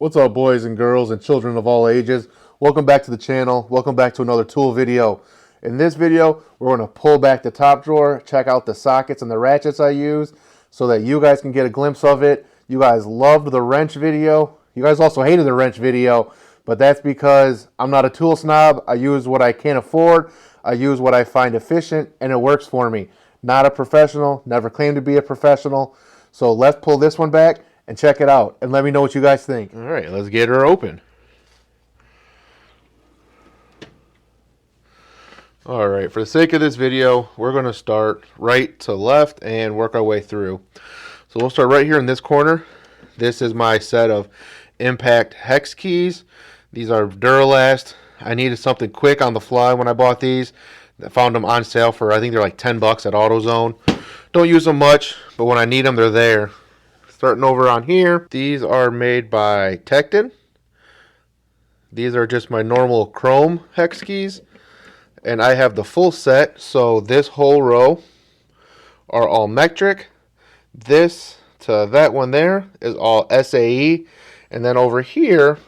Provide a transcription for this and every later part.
What's up, boys and girls and children of all ages? Welcome back to the channel. Welcome back to another tool video. In this video, we're going to pull back the top drawer, check out the sockets and the ratchets I use so that you guys can get a glimpse of it. You guys loved the wrench video. You guys also hated the wrench video, but that's because I'm not a tool snob. I use what I can afford. I use what I find efficient, and it works for me. Not a professional, never claimed to be a professional. So let's pull this one back and check it out, and let me know what you guys think. All right, let's get her open. All right, for the sake of this video, we're going to start right to left and work our way through. So we'll start right here in this corner. This is my set of impact hex keys. These are Duralast. I needed something quick on the fly when I bought these. I found them on sale for, I think they're like 10 bucks at AutoZone. Don't use them much, but when I need them, they're there. Starting over on here, these are made by Tekton. These are just my normal chrome hex keys, and I have the full set. So this whole row are all metric. This to that one there is all SAE, and then over here,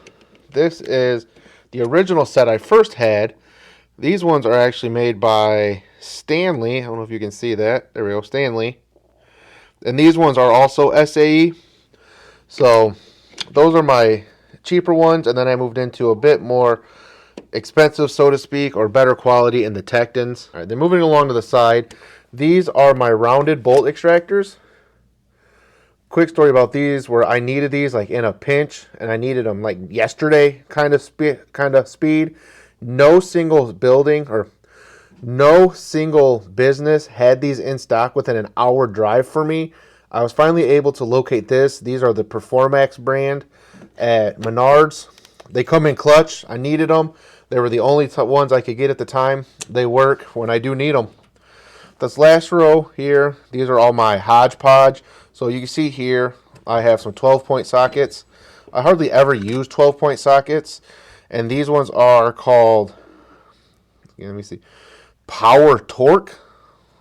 this is the original set I first had. These ones are actually made by Stanley. I don't know if you can see that. There we go, Stanley. And these ones are also SAE. So those are my cheaper ones. And then I moved into a bit more expensive, so to speak, or better quality in the Tektons. All right, then moving along to the side. These are my rounded bolt extractors. Quick story about these where I needed these like in a pinch. And I needed them like yesterday kind of speed. No single building or no single business had these in stock within an hour drive for me. I was finally able to locate this. These are the Performax brand at Menards. They come in clutch. I needed them. They were the only ones I could get at the time. They work when I do need them. This last row here, these are all my hodgepodge. So you can see here, I have some 12-point sockets. I hardly ever use 12-point sockets. And these ones are called, let me see, Power Torque.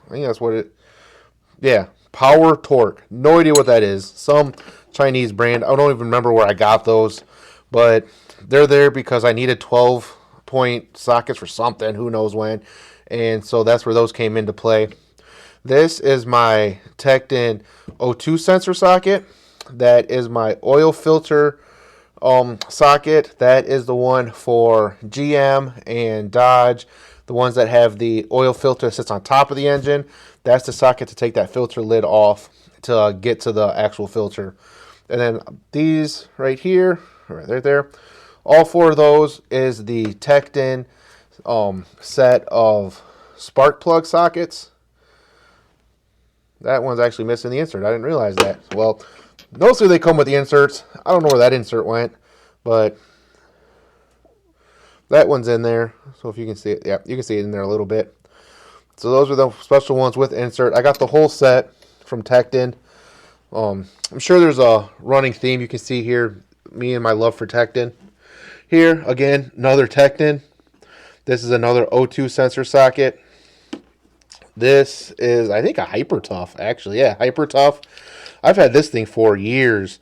I think that's what it, yeah, Power Torque. No idea what that is. Some Chinese brand. I don't even remember where I got those, but they're there because I needed 12-point sockets for something, who knows when, and so that's where those came into play. This is my Tekton O2 sensor socket. That is my oil filter socket. That is the one for GM and Dodge. The ones that have the oil filter that sits on top of the engine, that's the socket to take that filter lid off to get to the actual filter. And then these right here, right there, all four of those is the Tekton set of spark plug sockets. That one's actually missing the insert. I didn't realize that. Well, mostly they come with the inserts. I don't know where that insert went, but that one's in there. So if you can see it, yeah, you can see it in there a little bit. So those are the special ones with insert. I got the whole set from Tekton. I'm sure there's a running theme you can see here, me and my love for Tekton. Here, again, another Tekton. This is another O2 sensor socket. This is, I think, a Hyper Tough, actually. Yeah, Hyper Tough. I've had this thing for years.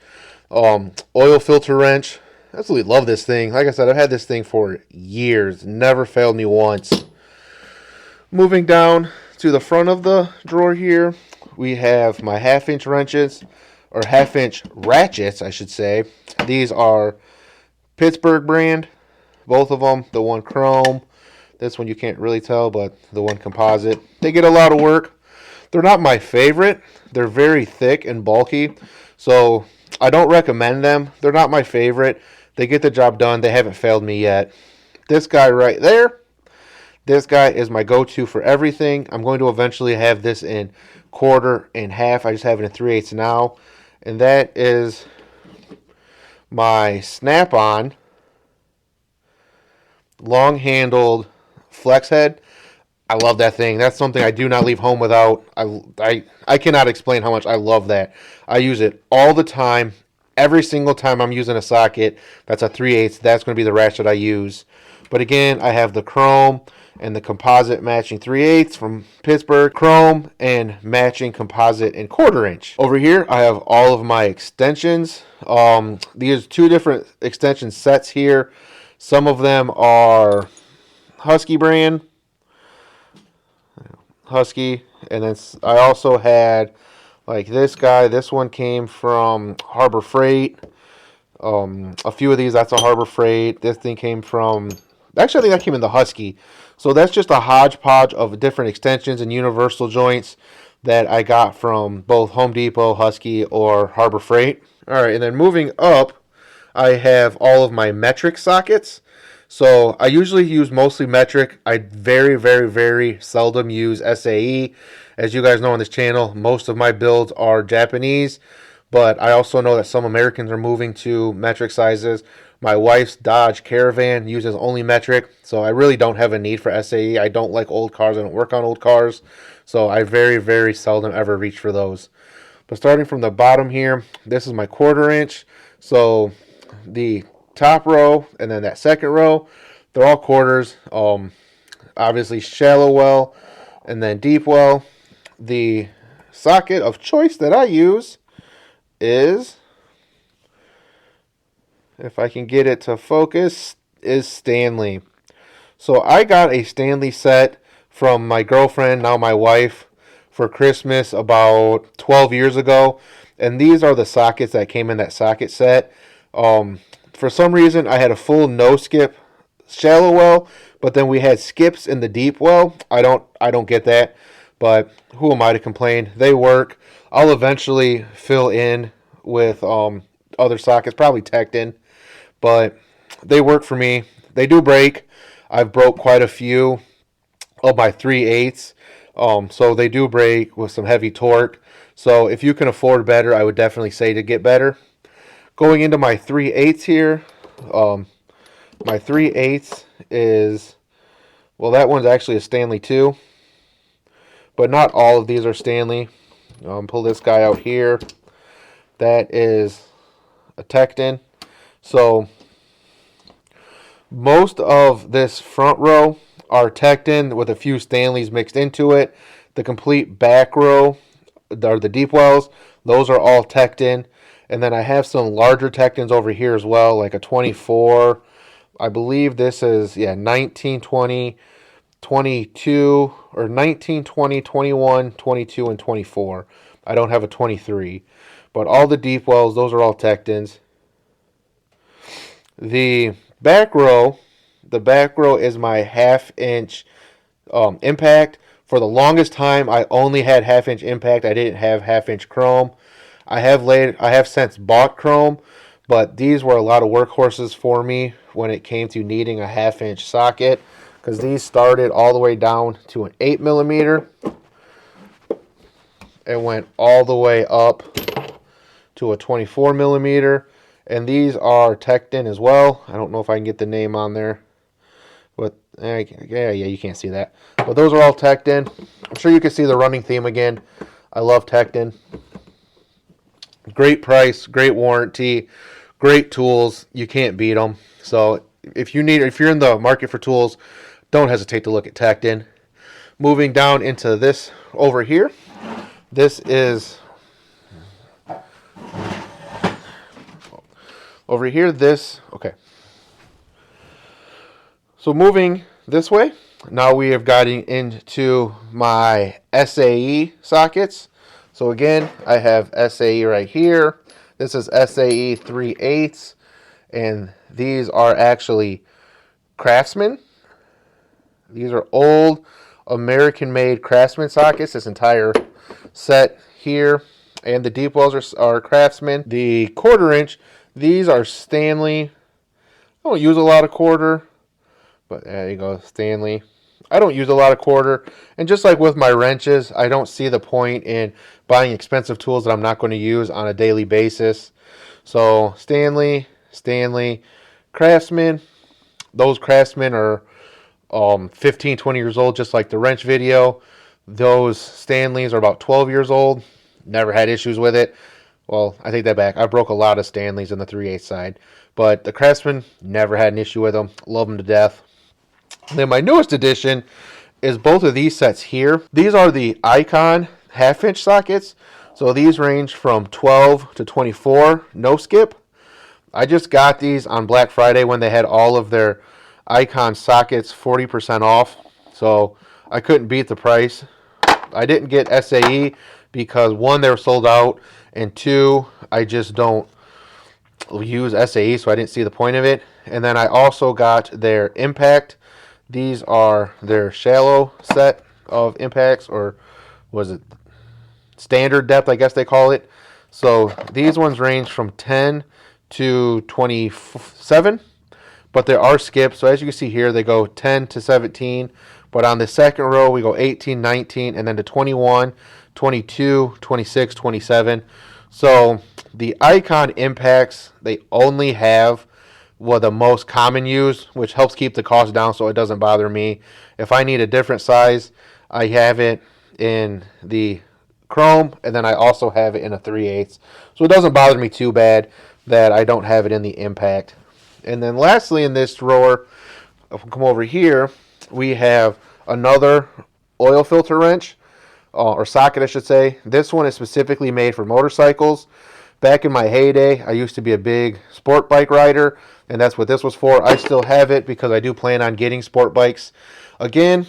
Oil filter wrench. Absolutely love this thing. Like I said, I've had this thing for years. Never failed me once. Moving down to the front of the drawer here, we have my half-inch wrenches, or half-inch ratchets, I should say. These are Pittsburgh brand, both of them. The one chrome. This one you can't really tell, but the one composite. They get a lot of work. They're not my favorite. They're very thick and bulky, so I don't recommend them. They're not my favorite. They get the job done. They haven't failed me yet. This guy right there, this guy is my go-to for everything. I'm going to eventually have this in quarter and half. I just have it in 3/8 now. And that is my snap-on long-handled flex head. I love that thing. That's something I do not leave home without. I cannot explain how much I love that. I use it all the time. Every single time I'm using a socket that's a 3/8, that's going to be the ratchet I use. But again, I have the chrome and the composite matching 3/8 from Pittsburgh, chrome and matching composite and 1/4 inch. Over here, I have all of my extensions. These 2 different extension sets here. Some of them are Husky brand, Husky, and then I also had like this guy. This one came from Harbor Freight. A few of these, that's a Harbor Freight. This thing came from, actually, I think that came in the Husky. So that's just a hodgepodge of different extensions and universal joints that I got from both Home Depot, Husky, or Harbor Freight. All right, and then moving up, I have all of my metric sockets. So I usually use mostly metric. I very, very, very seldom use SAE. As you guys know on this channel, most of my builds are Japanese, but I also know that some Americans are moving to metric sizes. My wife's Dodge Caravan uses only metric, so I really don't have a need for SAE. I don't like old cars. I don't work on old cars, so I very, very seldom ever reach for those. But starting from the bottom here, this is my 1/4 inch. So the top row and then that second row, they're all quarters. Obviously shallow well and then deep well. The socket of choice that I use is, if I can get it to focus, is Stanley. So I got a Stanley set from my girlfriend, now my wife, for Christmas about 12 years ago. And these are the sockets that came in that socket set. For some reason, I had a full no skip shallow well, but then we had skips in the deep well. I don't get that, but who am I to complain? They work. I'll eventually fill in with other sockets, probably Tekton, but they work for me. They do break. I've broke quite a few of my 3/8, so they do break with some heavy torque. So if you can afford better, I would definitely say to get better. Going into my 3/8 here, my 3/8 is, well, that one's actually a Stanley too, but not all of these are Stanley. Pull this guy out here. That is a Tekton. So most of this front row are Tekton with a few Stanleys mixed into it. The complete back row are the deep wells. Those are all Tekton. And then I have some larger Tektons over here as well, like a 24. I believe this is, 19, 20, 22, or 19, 20, 21, 22, and 24. I don't have a 23. But all the deep wells, those are all Tektons. The back row is my 1/2 inch impact. For the longest time, I only had 1/2 inch impact. I didn't have 1/2 inch chrome. I have since bought chrome, but these were a lot of workhorses for me when it came to needing a 1/2 inch socket, because these started all the way down to an 8mm and went all the way up to a 24mm. And these are Tekton as well. I don't know if I can get the name on there, but yeah, you can't see that. But those are all Tekton. I'm sure you can see the running theme again. I love Tekton. Great price, great warranty, great tools. You can't beat them. So if you're in the market for tools, don't hesitate to look at Tekton. Moving down into this over here. This is over here. Okay. So moving this way, now we have gotten into my SAE sockets. So again, I have SAE right here. This is SAE 3/8, and these are actually Craftsman. These are old American-made Craftsman sockets. This entire set here, and the deep wells are Craftsman. The 1/4 inch, these are Stanley. I don't use a lot of 1/4, but there you go, Stanley. I don't use a lot of 1/4, and just like with my wrenches, I don't see the point in buying expensive tools that I'm not going to use on a daily basis. So Stanley, Craftsman. Those Craftsman are 15, 20 years old, just like the wrench video. Those Stanleys are about 12 years old. Never had issues with it. Well, I take that back. I broke a lot of Stanleys in the 3/8 side, but the Craftsman, never had an issue with them. Love them to death. Then my newest addition is both of these sets here. These are the Icon half-inch sockets. So these range from 12 to 24, no skip. I just got these on Black Friday when they had all of their Icon sockets 40% off. So I couldn't beat the price. I didn't get SAE because one, they were sold out, and two, I just don't use SAE, so I didn't see the point of it. And then I also got their Impact. These are their shallow set of impacts, or was it standard depth, I guess they call it. So these ones range from 10 to 27, but there are skips. So as you can see here, they go 10 to 17, but on the second row, we go 18, 19, and then to 21, 22, 26, 27. So the Icon impacts, they only have the most common use, which helps keep the cost down so it doesn't bother me. If I need a different size, I have it in the chrome, and then I also have it in a 3/8. So it doesn't bother me too bad that I don't have it in the impact. And then lastly in this drawer, if we come over here, we have another oil filter wrench, or socket I should say. This one is specifically made for motorcycles. Back in my heyday, I used to be a big sport bike rider, and that's what this was for. I still have it because I do plan on getting sport bikes again.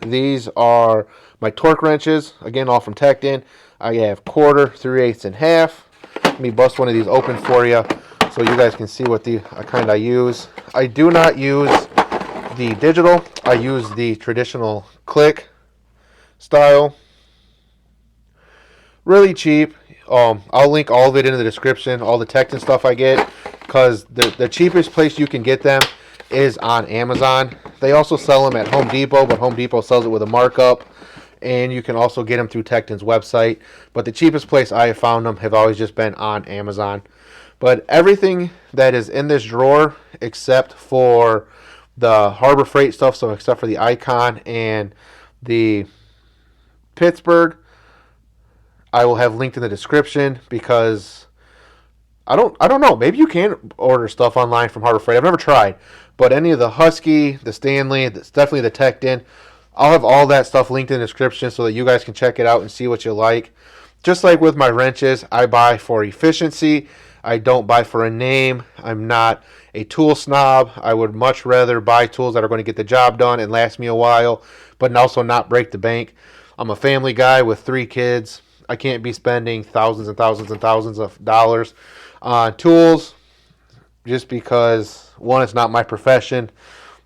These are my torque wrenches, again, all from Tekton. I have quarter, 3/8, and half. Let me bust one of these open for you so you guys can see what the kind I use. I do not use the digital. I use the traditional click style. Really cheap. I'll link all of it in the description, all the Tekton stuff I get, because the cheapest place you can get them is on Amazon. They also sell them at Home Depot, but Home Depot sells it with a markup, and you can also get them through Tekton's website. But the cheapest place I have found them have always just been on Amazon. But everything that is in this drawer, except for the Harbor Freight stuff, so except for the Icon and the Pittsburgh, I will have linked in the description, because I don't know. Maybe you can order stuff online from Harbor Freight. I've never tried. But any of the Husky, the Stanley, definitely the Tekton, I'll have all that stuff linked in the description so that you guys can check it out and see what you like. Just like with my wrenches, I buy for efficiency. I don't buy for a name. I'm not a tool snob. I would much rather buy tools that are going to get the job done and last me a while, but also not break the bank. I'm a family guy with 3 kids. I can't be spending thousands and thousands and thousands of dollars on tools just because, one, it's not my profession,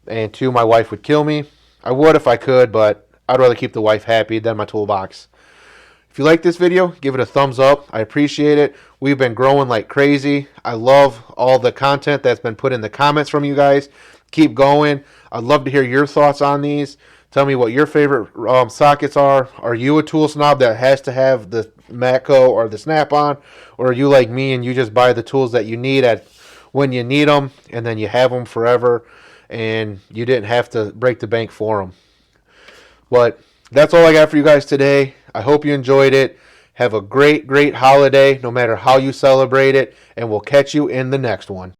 and two, my wife would kill me. I would if I could, but I'd rather keep the wife happy than my toolbox. If you like this video, give it a thumbs up. I appreciate it. We've been growing like crazy. I love all the content that's been put in the comments from you guys. Keep going. I'd love to hear your thoughts on these. Tell me what your favorite sockets are. Are you a tool snob that has to have the Matco or the snap-on? Or are you like me and you just buy the tools that you need at when you need them, and then you have them forever and you didn't have to break the bank for them? But that's all I got for you guys today. I hope you enjoyed it. Have a great, great holiday, no matter how you celebrate it, and we'll catch you in the next one.